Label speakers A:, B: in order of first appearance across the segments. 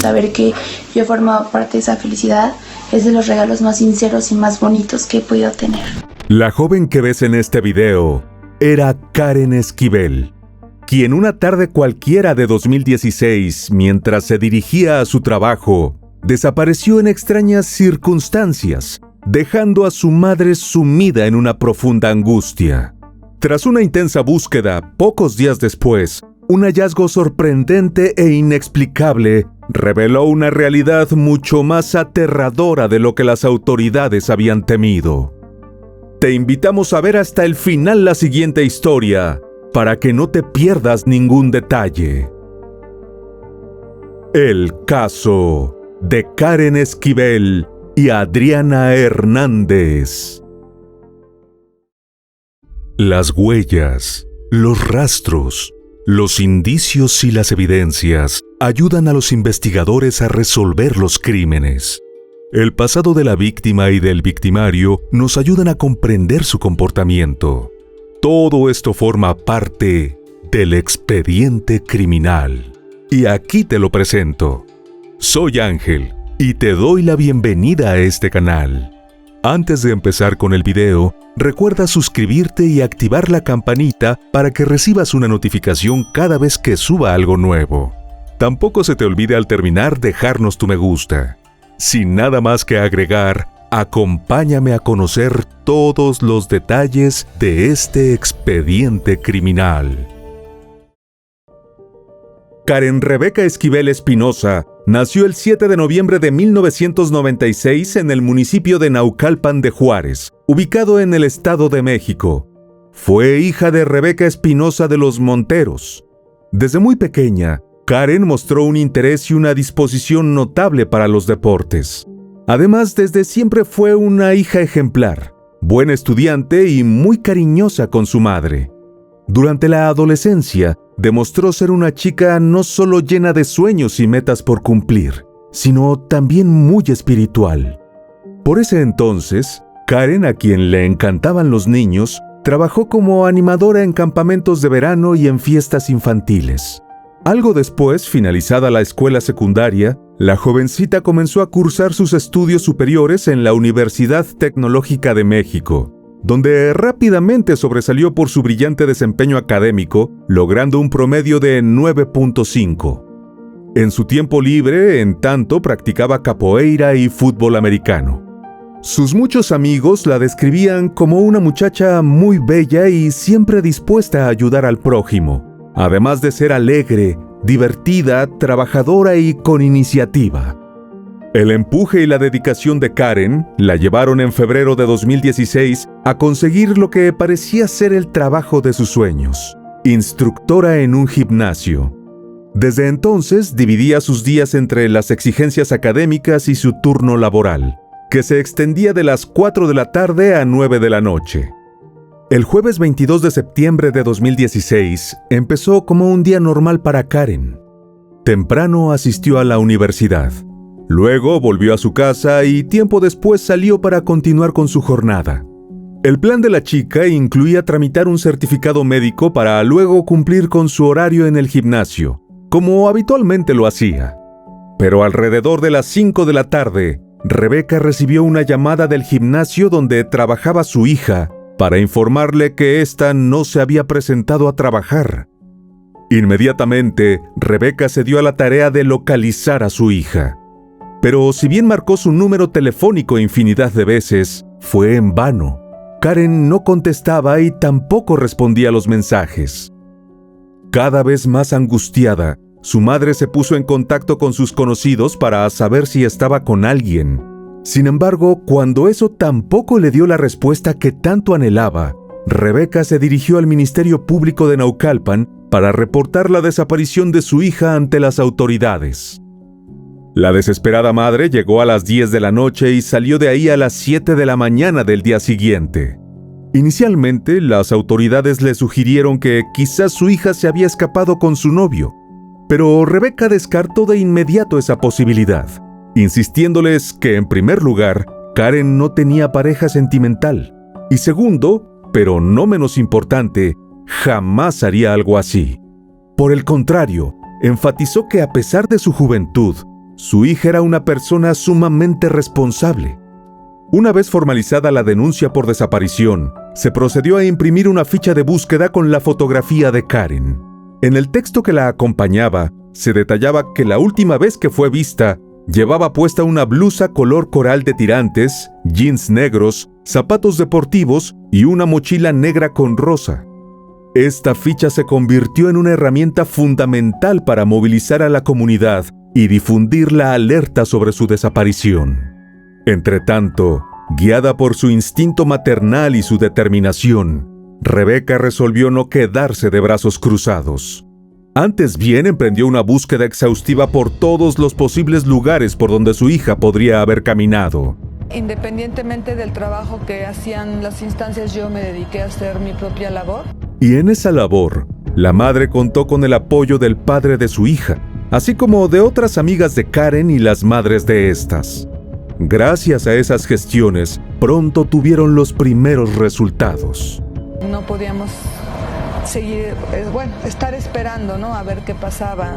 A: saber que yo he formado parte de esa felicidad es de los regalos más sinceros y más bonitos que he podido tener.
B: La joven que ves en este video era Karen Esquivel, quien una tarde cualquiera de 2016, mientras se dirigía a su trabajo, desapareció en extrañas circunstancias, dejando a su madre sumida en una profunda angustia. Tras una intensa búsqueda, pocos días después, un hallazgo sorprendente e inexplicable reveló una realidad mucho más aterradora de lo que las autoridades habían temido. Te invitamos a ver hasta el final la siguiente historia, para que no te pierdas ningún detalle. El caso de Karen Esquivel y Adriana Hernández. Las huellas, los rastros, los indicios y las evidencias ayudan a los investigadores a resolver los crímenes. El pasado de la víctima y del victimario nos ayudan a comprender su comportamiento. Todo esto forma parte del expediente criminal. Y aquí te lo presento. Soy Ángel y te doy la bienvenida a este canal. Antes de empezar con el video, recuerda suscribirte y activar la campanita para que recibas una notificación cada vez que suba algo nuevo. Tampoco se te olvide al terminar dejarnos tu me gusta. Sin nada más que agregar, acompáñame a conocer todos los detalles de este expediente criminal. Karen Rebeca Esquivel Espinosa nació el 7 de noviembre de 1996 en el municipio de Naucalpan de Juárez, ubicado en el Estado de México. Fue hija de Rebeca Espinosa de los Monteros. Desde muy pequeña, Karen mostró un interés y una disposición notable para los deportes. Además, desde siempre fue una hija ejemplar, buena estudiante y muy cariñosa con su madre. Durante la adolescencia, demostró ser una chica no solo llena de sueños y metas por cumplir, sino también muy espiritual. Por ese entonces, Karen, a quien le encantaban los niños, trabajó como animadora en campamentos de verano y en fiestas infantiles. Algo después, finalizada la escuela secundaria, la jovencita comenzó a cursar sus estudios superiores en la Universidad Tecnológica de México, donde rápidamente sobresalió por su brillante desempeño académico, logrando un promedio de 9.5. En su tiempo libre, en tanto, practicaba capoeira y fútbol americano. Sus muchos amigos la describían como una muchacha muy bella y siempre dispuesta a ayudar al prójimo, además de ser alegre, divertida, trabajadora y con iniciativa. El empuje y la dedicación de Karen la llevaron en febrero de 2016 a conseguir lo que parecía ser el trabajo de sus sueños: instructora en un gimnasio. Desde entonces dividía sus días entre las exigencias académicas y su turno laboral, que se extendía de las 4 de la tarde a 9 de la noche. El jueves 22 de septiembre de 2016 empezó como un día normal para Karen. Temprano asistió a la universidad. Luego volvió a su casa y tiempo después salió para continuar con su jornada. El plan de la chica incluía tramitar un certificado médico para luego cumplir con su horario en el gimnasio, como habitualmente lo hacía. Pero alrededor de las 5 de la tarde, Rebeca recibió una llamada del gimnasio donde trabajaba su hija para informarle que ésta no se había presentado a trabajar. Inmediatamente, Rebeca se dio a la tarea de localizar a su hija. Pero si bien marcó su número telefónico infinidad de veces, fue en vano. Karen no contestaba y tampoco respondía a los mensajes. Cada vez más angustiada, su madre se puso en contacto con sus conocidos para saber si estaba con alguien. Sin embargo, cuando eso tampoco le dio la respuesta que tanto anhelaba, Rebeca se dirigió al Ministerio Público de Naucalpan para reportar la desaparición de su hija ante las autoridades. La desesperada madre llegó a las 10 de la noche y salió de ahí a las 7 de la mañana del día siguiente. Inicialmente, las autoridades le sugirieron que quizás su hija se había escapado con su novio, pero Rebeca descartó de inmediato esa posibilidad, insistiéndoles que, en primer lugar, Karen no tenía pareja sentimental, y segundo, pero no menos importante, jamás haría algo así. Por el contrario, enfatizó que a pesar de su juventud, su hija era una persona sumamente responsable. Una vez formalizada la denuncia por desaparición, se procedió a imprimir una ficha de búsqueda con la fotografía de Karen. En el texto que la acompañaba, se detallaba que la última vez que fue vista, llevaba puesta una blusa color coral de tirantes, jeans negros, zapatos deportivos y una mochila negra con rosa. Esta ficha se convirtió en una herramienta fundamental para movilizar a la comunidad y difundir la alerta sobre su desaparición. Entretanto, guiada por su instinto maternal y su determinación, Rebeca resolvió no quedarse de brazos cruzados. Antes bien, emprendió una búsqueda exhaustiva por todos los posibles lugares por donde su hija podría haber caminado.
C: Independientemente del trabajo que hacían las instancias, yo me dediqué a hacer mi propia labor.
B: Y en esa labor, la madre contó con el apoyo del padre de su hija, así como de otras amigas de Karen y las madres de estas. Gracias a esas gestiones, pronto tuvieron los primeros resultados.
C: No podíamos seguir, estar esperando, ¿no? A ver qué pasaba.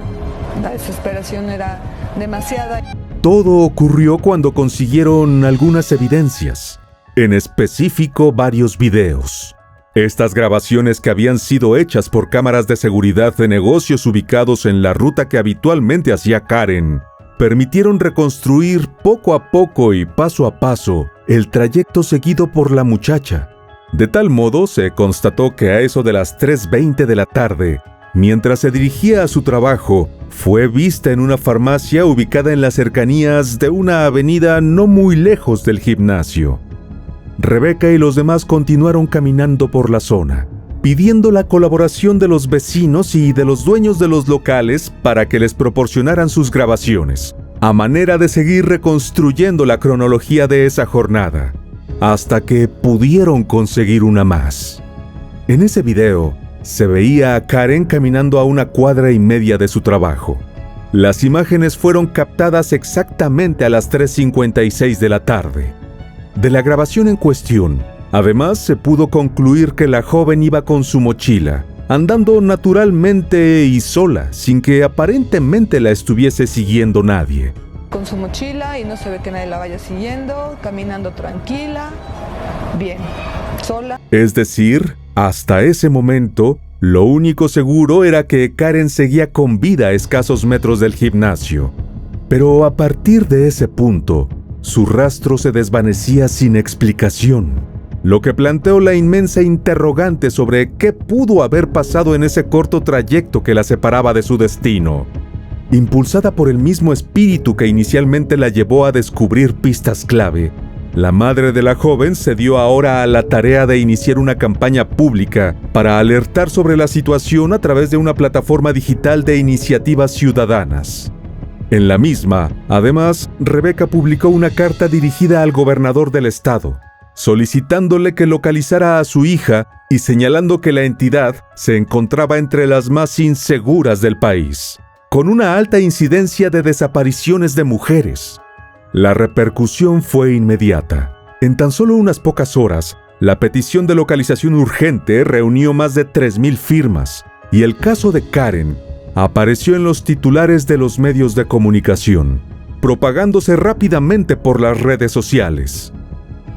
C: La desesperación era demasiada.
B: Todo ocurrió cuando consiguieron algunas evidencias, en específico varios videos. Estas grabaciones, que habían sido hechas por cámaras de seguridad de negocios ubicados en la ruta que habitualmente hacía Karen, permitieron reconstruir poco a poco y paso a paso el trayecto seguido por la muchacha. De tal modo, se constató que a eso de las 3:20 de la tarde, mientras se dirigía a su trabajo, fue vista en una farmacia ubicada en las cercanías de una avenida no muy lejos del gimnasio. Rebeca y los demás continuaron caminando por la zona, pidiendo la colaboración de los vecinos y de los dueños de los locales para que les proporcionaran sus grabaciones, a manera de seguir reconstruyendo la cronología de esa jornada, hasta que pudieron conseguir una más. En ese video, se veía a Karen caminando a 1,5 cuadras de su trabajo. Las imágenes fueron captadas exactamente a las 3:56 de la tarde. De la grabación en cuestión, además, se pudo concluir que la joven iba con su mochila, andando naturalmente y sola, sin que aparentemente la estuviese siguiendo nadie.
C: Con su mochila y no se ve que nadie la vaya siguiendo, caminando tranquila, bien, sola.
B: Es decir, hasta ese momento, lo único seguro era que Karen seguía con vida a escasos metros del gimnasio. Pero a partir de ese punto, su rastro se desvanecía sin explicación, lo que planteó la inmensa interrogante sobre qué pudo haber pasado en ese corto trayecto que la separaba de su destino. Impulsada por el mismo espíritu que inicialmente la llevó a descubrir pistas clave, la madre de la joven se dio ahora a la tarea de iniciar una campaña pública para alertar sobre la situación a través de una plataforma digital de iniciativas ciudadanas. En la misma, además, Rebeca publicó una carta dirigida al gobernador del estado, solicitándole que localizara a su hija y señalando que la entidad se encontraba entre las más inseguras del país, con una alta incidencia de desapariciones de mujeres. La repercusión fue inmediata. En tan solo unas pocas horas, la petición de localización urgente reunió más de 3,000 firmas, y el caso de Karen apareció en los titulares de los medios de comunicación, propagándose rápidamente por las redes sociales.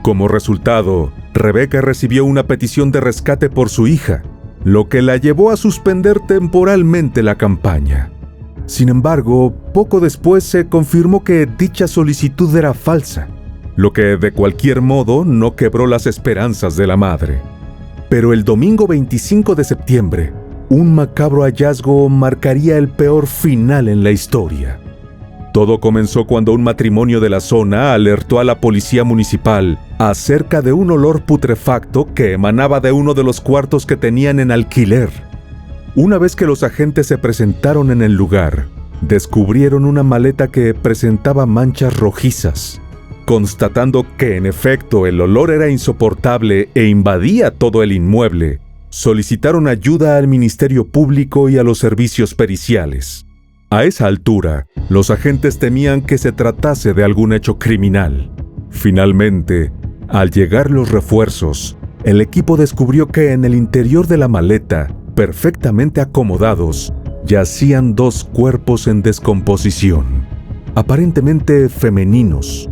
B: Como resultado, Rebeca recibió una petición de rescate por su hija, lo que la llevó a suspender temporalmente la campaña. Sin embargo, poco después se confirmó que dicha solicitud era falsa, lo que de cualquier modo no quebró las esperanzas de la madre. Pero el domingo 25 de septiembre, un macabro hallazgo marcaría el peor final en la historia. Todo comenzó cuando un matrimonio de la zona alertó a la policía municipal acerca de un olor putrefacto que emanaba de uno de los cuartos que tenían en alquiler. Una vez que los agentes se presentaron en el lugar, descubrieron una maleta que presentaba manchas rojizas. Constatando que en efecto el olor era insoportable e invadía todo el inmueble, solicitaron ayuda al Ministerio Público y a los servicios periciales. A esa altura, los agentes temían que se tratase de algún hecho criminal. Finalmente, al llegar los refuerzos, el equipo descubrió que en el interior de la maleta, perfectamente acomodados, yacían 2 cuerpos en descomposición. aparentemente femeninos.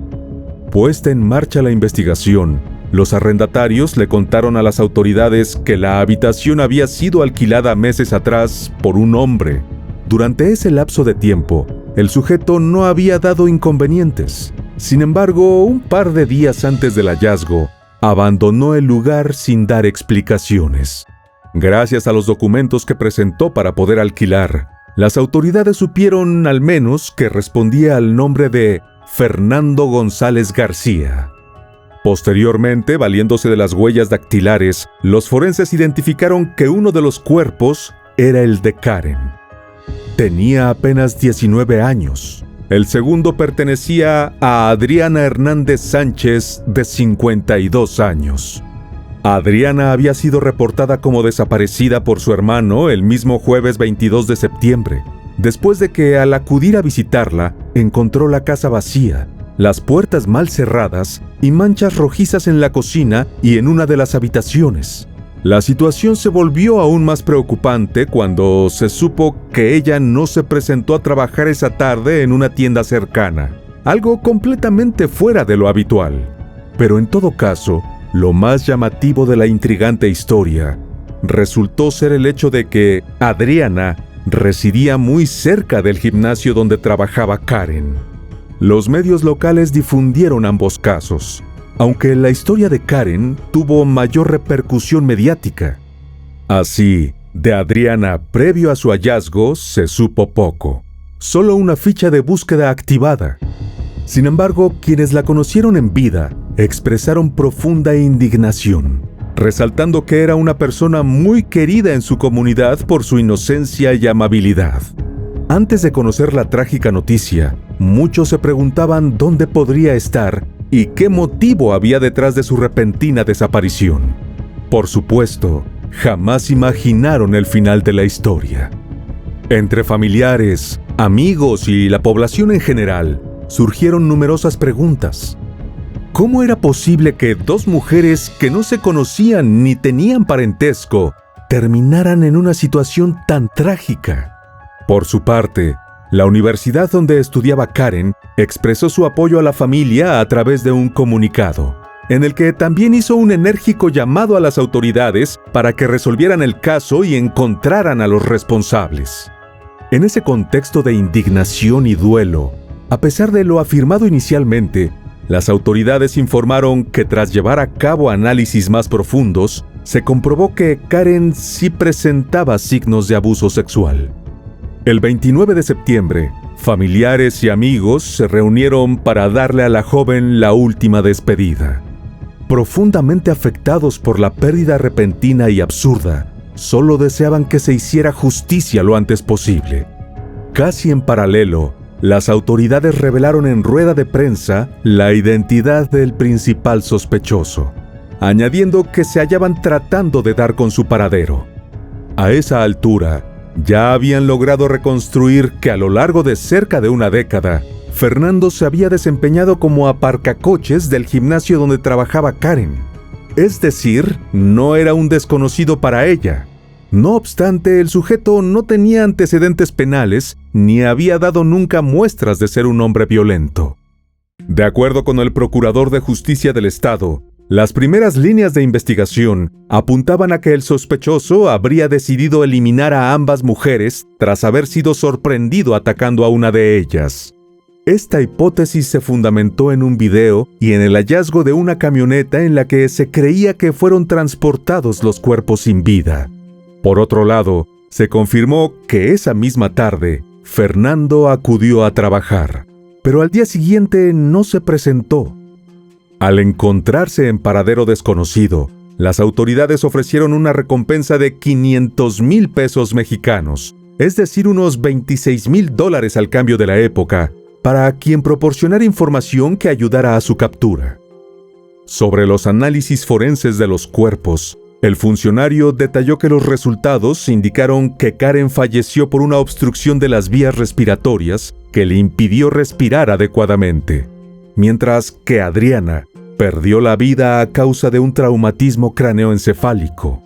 B: Puesta en marcha la investigación, los arrendatarios le contaron a las autoridades que la habitación había sido alquilada meses atrás por un hombre. Durante ese lapso de tiempo, el sujeto no había dado inconvenientes. Sin embargo, un par de días antes del hallazgo, abandonó el lugar sin dar explicaciones. Gracias a los documentos que presentó para poder alquilar, las autoridades supieron al menos que respondía al nombre de Fernando González García. Posteriormente, valiéndose de las huellas dactilares, los forenses identificaron que uno de los cuerpos era el de Karen. Tenía apenas 19 años. El segundo pertenecía a Adriana Hernández Sánchez, de 52 años. Adriana había sido reportada como desaparecida por su hermano el mismo jueves 22 de septiembre, después de que al acudir a visitarla, encontró la casa vacía, las puertas mal cerradas y manchas rojizas en la cocina y en una de las habitaciones. La situación se volvió aún más preocupante cuando se supo que ella no se presentó a trabajar esa tarde en una tienda cercana, algo completamente fuera de lo habitual. Pero en todo caso, lo más llamativo de la intrigante historia resultó ser el hecho de que Adriana residía muy cerca del gimnasio donde trabajaba Karen. Los medios locales difundieron ambos casos, aunque la historia de Karen tuvo mayor repercusión mediática. Así, de Adriana previo a su hallazgo se supo poco, solo una ficha de búsqueda activada. Sin embargo, quienes la conocieron en vida expresaron profunda indignación, resaltando que era una persona muy querida en su comunidad por su inocencia y amabilidad. Antes de conocer la trágica noticia, muchos se preguntaban dónde podría estar y qué motivo había detrás de su repentina desaparición. Por supuesto, jamás imaginaron el final de la historia. Entre familiares, amigos y la población en general, surgieron numerosas preguntas. ¿Cómo era posible que dos mujeres que no se conocían ni tenían parentesco terminaran en una situación tan trágica? Por su parte, la universidad donde estudiaba Karen expresó su apoyo a la familia a través de un comunicado, en el que también hizo un enérgico llamado a las autoridades para que resolvieran el caso y encontraran a los responsables. En ese contexto de indignación y duelo, a pesar de lo afirmado inicialmente, las autoridades informaron que tras llevar a cabo análisis más profundos, se comprobó que Karen sí presentaba signos de abuso sexual. El 29 de septiembre, familiares y amigos se reunieron para darle a la joven la última despedida. Profundamente afectados por la pérdida repentina y absurda, solo deseaban que se hiciera justicia lo antes posible. Casi en paralelo, las autoridades revelaron en rueda de prensa la identidad del principal sospechoso, añadiendo que se hallaban tratando de dar con su paradero. A esa altura, ya habían logrado reconstruir que a lo largo de cerca de una década, Fernando se había desempeñado como aparcacoches del gimnasio donde trabajaba Karen. Es decir, no era un desconocido para ella. No obstante, el sujeto no tenía antecedentes penales ni había dado nunca muestras de ser un hombre violento. De acuerdo con el Procurador de Justicia del Estado, las primeras líneas de investigación apuntaban a que el sospechoso habría decidido eliminar a ambas mujeres tras haber sido sorprendido atacando a una de ellas. Esta hipótesis se fundamentó en un video y en el hallazgo de una camioneta en la que se creía que fueron transportados los cuerpos sin vida. Por otro lado, se confirmó que esa misma tarde, Fernando acudió a trabajar, pero al día siguiente no se presentó. Al encontrarse en paradero desconocido, las autoridades ofrecieron una recompensa de 500,000 pesos mexicanos, es decir, unos $26,000 al cambio de la época, para quien proporcionara información que ayudara a su captura. Sobre los análisis forenses de los cuerpos, el funcionario detalló que los resultados indicaron que Karen falleció por una obstrucción de las vías respiratorias que le impidió respirar adecuadamente, mientras que Adriana perdió la vida a causa de un traumatismo craneoencefálico.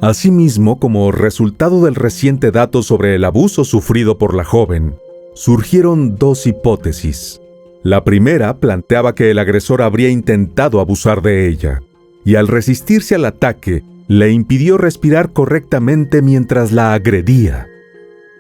B: Asimismo, como resultado del reciente dato sobre el abuso sufrido por la joven, surgieron dos hipótesis. La primera planteaba que el agresor habría intentado abusar de ella, y al resistirse al ataque, le impidió respirar correctamente mientras la agredía.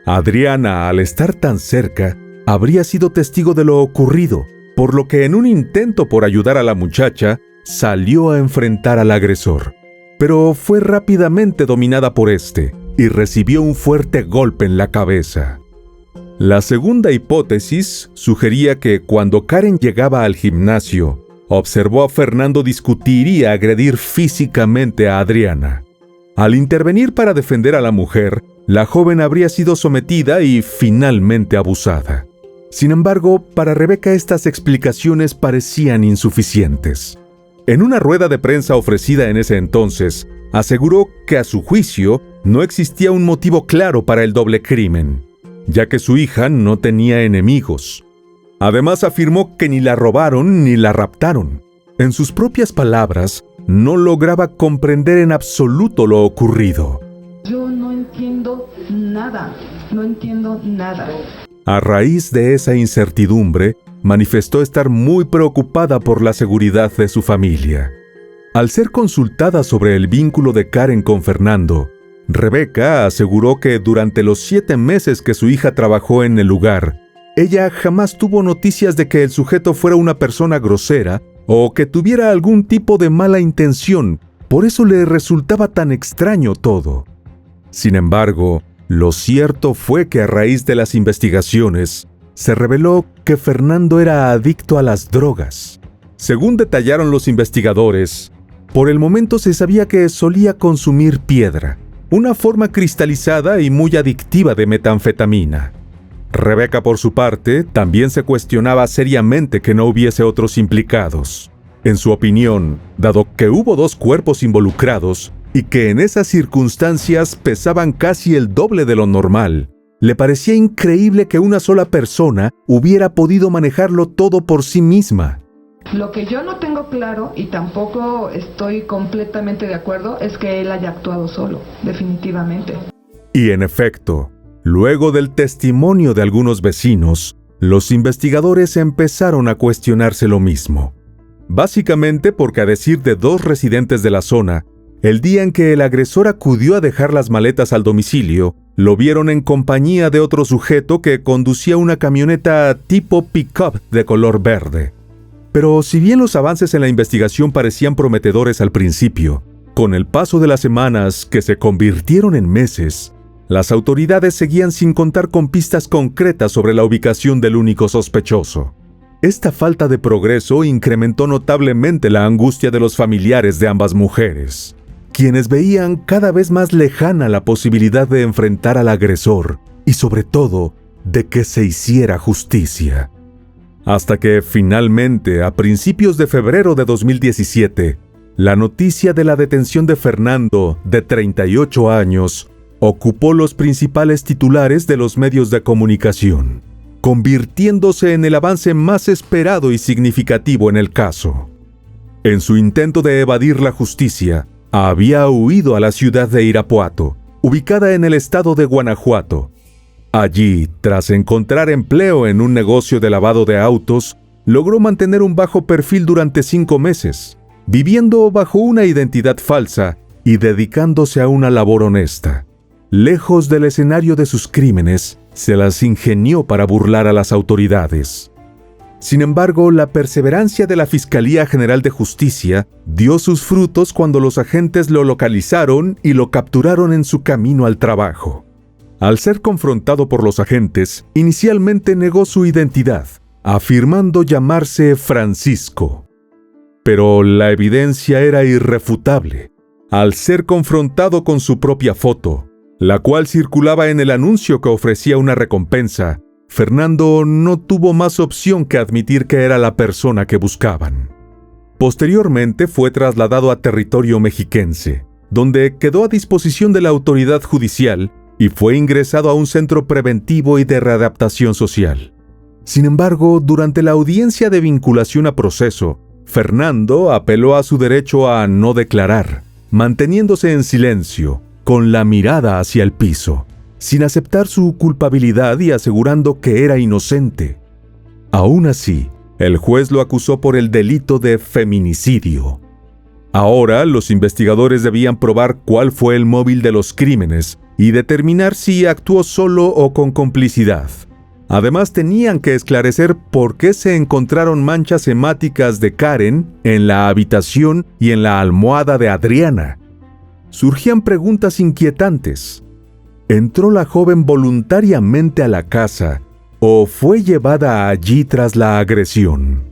B: Adriana, al estar tan cerca, habría sido testigo de lo ocurrido, por lo que en un intento por ayudar a la muchacha, salió a enfrentar al agresor. Pero fue rápidamente dominada por este, y recibió un fuerte golpe en la cabeza. La segunda hipótesis sugería que cuando Karen llegaba al gimnasio, observó a Fernando discutir y agredir físicamente a Adriana. Al intervenir para defender a la mujer, la joven habría sido sometida y finalmente abusada. Sin embargo, para Rebeca estas explicaciones parecían insuficientes. En una rueda de prensa ofrecida en ese entonces, aseguró que a su juicio no existía un motivo claro para el doble crimen, ya que su hija no tenía enemigos. Además afirmó que ni la robaron ni la raptaron. En sus propias palabras, no lograba comprender en absoluto lo ocurrido.
D: Yo no entiendo nada.
B: A raíz de esa incertidumbre, manifestó estar muy preocupada por la seguridad de su familia. Al ser consultada sobre el vínculo de Karen con Fernando, Rebeca aseguró que durante los 7 meses que su hija trabajó en el lugar, ella jamás tuvo noticias de que el sujeto fuera una persona grosera o que tuviera algún tipo de mala intención, por eso le resultaba tan extraño todo. Sin embargo, lo cierto fue que a raíz de las investigaciones, se reveló que Fernando era adicto a las drogas. Según detallaron los investigadores, por el momento se sabía que solía consumir piedra, una forma cristalizada y muy adictiva de metanfetamina. Rebeca, por su parte, también se cuestionaba seriamente que no hubiese otros implicados. En su opinión, dado que hubo 2 cuerpos involucrados y que en esas circunstancias pesaban casi el doble de lo normal, le parecía increíble que una sola persona hubiera podido manejarlo todo por sí misma.
D: Lo que yo no tengo claro y tampoco estoy completamente de acuerdo es que él haya actuado solo, definitivamente.
B: Y en efecto, luego del testimonio de algunos vecinos, los investigadores empezaron a cuestionarse lo mismo. Básicamente porque, a decir de 2 residentes de la zona, el día en que el agresor acudió a dejar las maletas al domicilio, lo vieron en compañía de otro sujeto que conducía una camioneta tipo pick-up de color verde. Pero si bien los avances en la investigación parecían prometedores al principio, con el paso de las semanas que se convirtieron en meses, las autoridades seguían sin contar con pistas concretas sobre la ubicación del único sospechoso. Esta falta de progreso incrementó notablemente la angustia de los familiares de ambas mujeres, quienes veían cada vez más lejana la posibilidad de enfrentar al agresor y, sobre todo, de que se hiciera justicia. Hasta que, finalmente, a principios de febrero de 2017, la noticia de la detención de Fernando, de 38 años, ocupó los principales titulares de los medios de comunicación, convirtiéndose en el avance más esperado y significativo en el caso. En su intento de evadir la justicia, había huido a la ciudad de Irapuato, ubicada en el estado de Guanajuato. Allí, tras encontrar empleo en un negocio de lavado de autos, logró mantener un bajo perfil durante 5 meses, viviendo bajo una identidad falsa y dedicándose a una labor honesta. Lejos del escenario de sus crímenes, se las ingenió para burlar a las autoridades. Sin embargo, la perseverancia de la Fiscalía General de Justicia dio sus frutos cuando los agentes lo localizaron y lo capturaron en su camino al trabajo. Al ser confrontado por los agentes, inicialmente negó su identidad, afirmando llamarse Francisco. Pero la evidencia era irrefutable. Al ser confrontado con su propia foto, la cual circulaba en el anuncio que ofrecía una recompensa, Fernando no tuvo más opción que admitir que era la persona que buscaban. Posteriormente fue trasladado a territorio mexiquense, donde quedó a disposición de la autoridad judicial y fue ingresado a un centro preventivo y de readaptación social. Sin embargo, durante la audiencia de vinculación a proceso, Fernando apeló a su derecho a no declarar, manteniéndose en silencio, con la mirada hacia el piso. sin aceptar su culpabilidad y asegurando que era inocente. Aún así, el juez lo acusó por el delito de feminicidio. Ahora, los investigadores debían probar cuál fue el móvil de los crímenes y determinar si actuó solo o con complicidad. Además, tenían que esclarecer por qué se encontraron manchas hemáticas de Karen en la habitación y en la almohada de Adriana. Surgían preguntas inquietantes. ¿Entró la joven voluntariamente a la casa o fue llevada allí tras la agresión?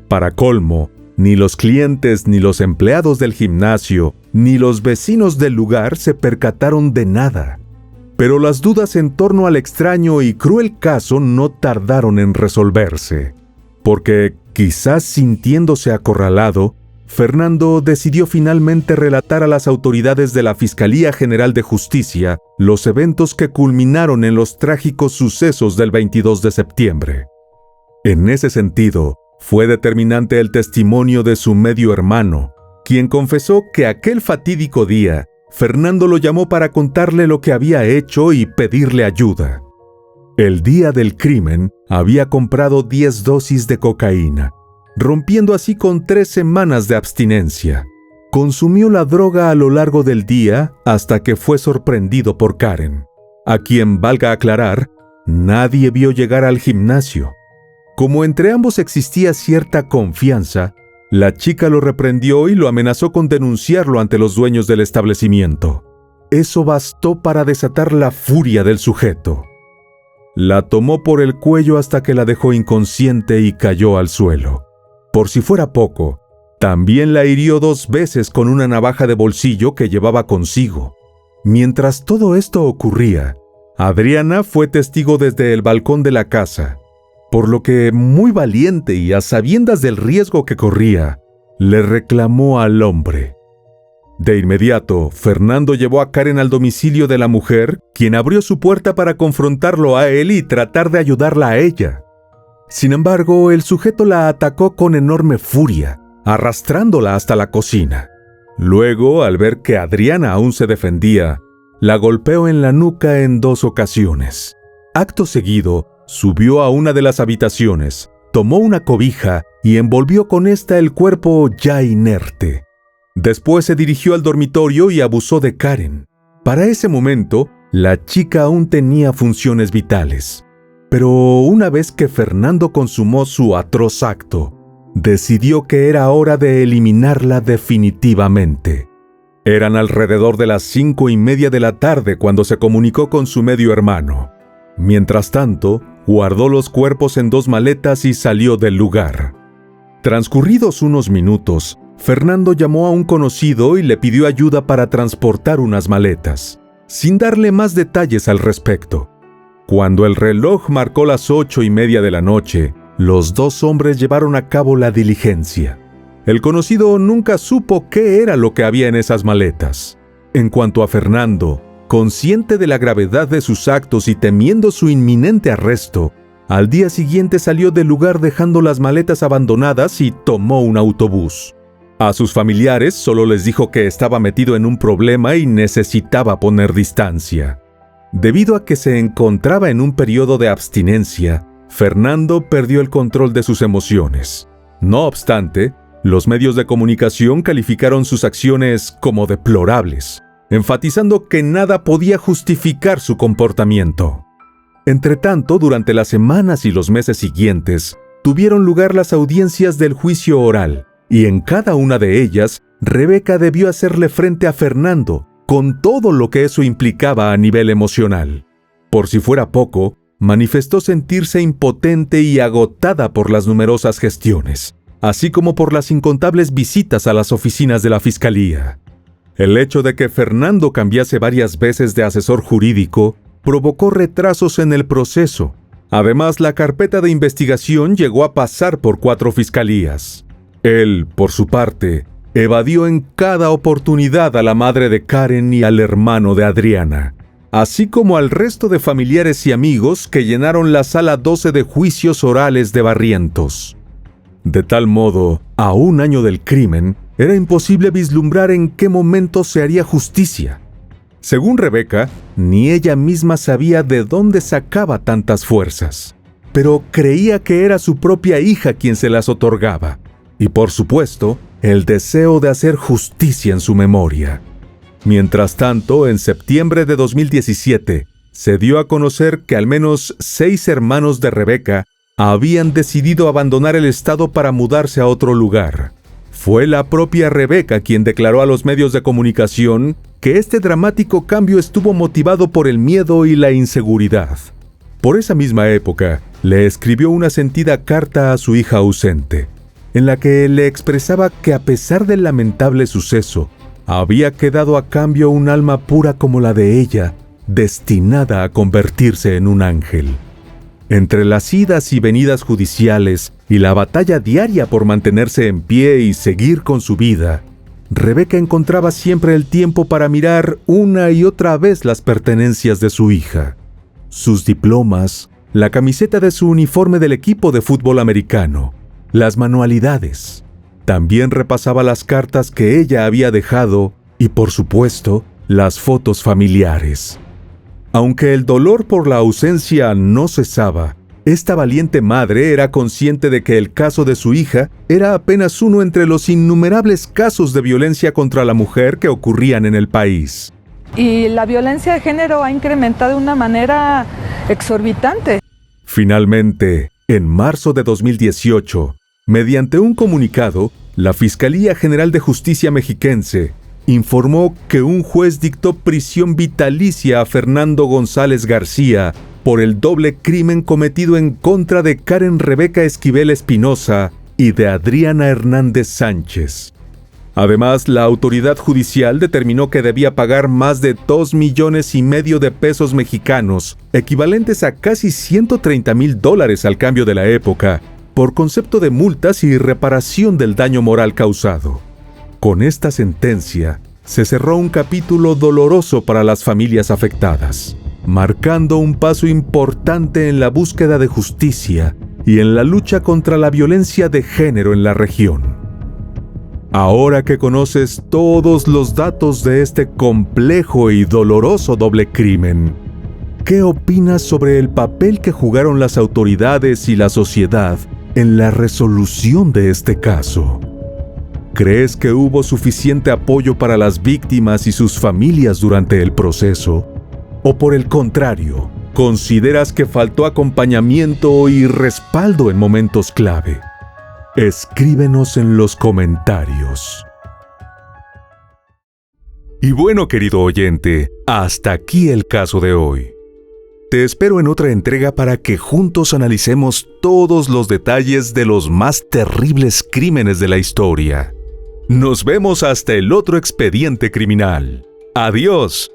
B: Para colmo, ni los clientes, ni los empleados del gimnasio, ni los vecinos del lugar se percataron de nada. Pero las dudas en torno al extraño y cruel caso no tardaron en resolverse, porque, quizás sintiéndose acorralado, Fernando decidió finalmente relatar a las autoridades de la Fiscalía General de Justicia los eventos que culminaron en los trágicos sucesos del 22 de septiembre. En ese sentido, fue determinante el testimonio de su medio hermano, quien confesó que aquel fatídico día, Fernando lo llamó para contarle lo que había hecho y pedirle ayuda. El día del crimen, había comprado 10 dosis de cocaína, rompiendo así con 3 semanas de abstinencia. Consumió la droga a lo largo del día hasta que fue sorprendido por Karen, a quien, valga aclarar, nadie vio llegar al gimnasio. Como entre ambos existía cierta confianza, la chica lo reprendió y lo amenazó con denunciarlo ante los dueños del establecimiento. Eso bastó para desatar la furia del sujeto. La tomó por el cuello hasta que la dejó inconsciente y cayó al suelo. Por si fuera poco, también la hirió 2 veces con una navaja de bolsillo que llevaba consigo. Mientras todo esto ocurría, Adriana fue testigo desde el balcón de la casa, por lo que, muy valiente y a sabiendas del riesgo que corría, le reclamó al hombre. De inmediato, Fernando llevó a Karen al domicilio de la mujer, quien abrió su puerta para confrontarlo a él y tratar de ayudarla a ella. Sin embargo, el sujeto la atacó con enorme furia, arrastrándola hasta la cocina. Luego, al ver que Adriana aún se defendía, la golpeó en la nuca en 2 ocasiones. Acto seguido, subió a una de las habitaciones, tomó una cobija y envolvió con esta el cuerpo ya inerte. Después se dirigió al dormitorio y abusó de Karen. Para ese momento, la chica aún tenía funciones vitales. Pero una vez que Fernando consumó su atroz acto, decidió que era hora de eliminarla definitivamente. Eran alrededor de las 5:30 de la tarde cuando se comunicó con su medio hermano. Mientras tanto, guardó los cuerpos en 2 maletas y salió del lugar. Transcurridos unos minutos, Fernando llamó a un conocido y le pidió ayuda para transportar unas maletas, sin darle más detalles al respecto. Cuando el reloj marcó las 8:30 de la noche, los 2 hombres llevaron a cabo la diligencia. El conocido nunca supo qué era lo que había en esas maletas. En cuanto a Fernando, consciente de la gravedad de sus actos y temiendo su inminente arresto, al día siguiente salió del lugar dejando las maletas abandonadas y tomó un autobús. A sus familiares solo les dijo que estaba metido en un problema y necesitaba poner distancia. Debido a que se encontraba en un periodo de abstinencia, Fernando perdió el control de sus emociones. No obstante, los medios de comunicación calificaron sus acciones como deplorables, enfatizando que nada podía justificar su comportamiento. Entretanto, durante las semanas y los meses siguientes, tuvieron lugar las audiencias del juicio oral, y en cada una de ellas, Rebeca debió hacerle frente a Fernando, con todo lo que eso implicaba a nivel emocional. Por si fuera poco, manifestó sentirse impotente y agotada por las numerosas gestiones, así como por las incontables visitas a las oficinas de la Fiscalía. El hecho de que Fernando cambiase varias veces de asesor jurídico provocó retrasos en el proceso. Además, la carpeta de investigación llegó a pasar por 4 fiscalías. Él, por su parte, evadió en cada oportunidad a la madre de Karen y al hermano de Adriana, así como al resto de familiares y amigos que llenaron la sala 12 de juicios orales de Barrientos. De tal modo, a 1 año del crimen, era imposible vislumbrar en qué momento se haría justicia. Según Rebeca, ni ella misma sabía de dónde sacaba tantas fuerzas, pero creía que era su propia hija quien se las otorgaba, y por supuesto, el deseo de hacer justicia en su memoria. Mientras tanto, en septiembre de 2017, se dio a conocer que al menos 6 hermanos de Rebeca habían decidido abandonar el estado para mudarse a otro lugar. Fue la propia Rebeca quien declaró a los medios de comunicación que este dramático cambio estuvo motivado por el miedo y la inseguridad. Por esa misma época, le escribió una sentida carta a su hija ausente, en la que le expresaba que a pesar del lamentable suceso, había quedado a cambio un alma pura como la de ella, destinada a convertirse en un ángel. Entre las idas y venidas judiciales y la batalla diaria por mantenerse en pie y seguir con su vida, Rebeca encontraba siempre el tiempo para mirar una y otra vez las pertenencias de su hija. Sus diplomas, la camiseta de su uniforme del equipo de fútbol americano, las manualidades. También repasaba las cartas que ella había dejado y, por supuesto, las fotos familiares. Aunque el dolor por la ausencia no cesaba, esta valiente madre era consciente de que el caso de su hija era apenas uno entre los innumerables casos de violencia contra la mujer que ocurrían en el país.
C: Y la violencia de género ha incrementado de una manera exorbitante.
B: Finalmente, en marzo de 2018, mediante un comunicado, la Fiscalía General de Justicia mexiquense informó que un juez dictó prisión vitalicia a Fernando González García por el doble crimen cometido en contra de Karen Rebeca Esquivel Espinosa y de Adriana Hernández Sánchez. Además, la autoridad judicial determinó que debía pagar más de 2,5 millones de pesos mexicanos, equivalentes a casi $130,000 al cambio de la época, por concepto de multas y reparación del daño moral causado. Con esta sentencia, se cerró un capítulo doloroso para las familias afectadas, marcando un paso importante en la búsqueda de justicia y en la lucha contra la violencia de género en la región. Ahora que conoces todos los datos de este complejo y doloroso doble crimen, ¿qué opinas sobre el papel que jugaron las autoridades y la sociedad en la resolución de este caso? ¿Crees que hubo suficiente apoyo para las víctimas y sus familias durante el proceso? ¿O por el contrario, consideras que faltó acompañamiento y respaldo en momentos clave? Escríbenos en los comentarios. Y bueno, querido oyente, hasta aquí el caso de hoy. Te espero en otra entrega para que juntos analicemos todos los detalles de los más terribles crímenes de la historia. Nos vemos hasta el otro expediente criminal. ¡Adiós!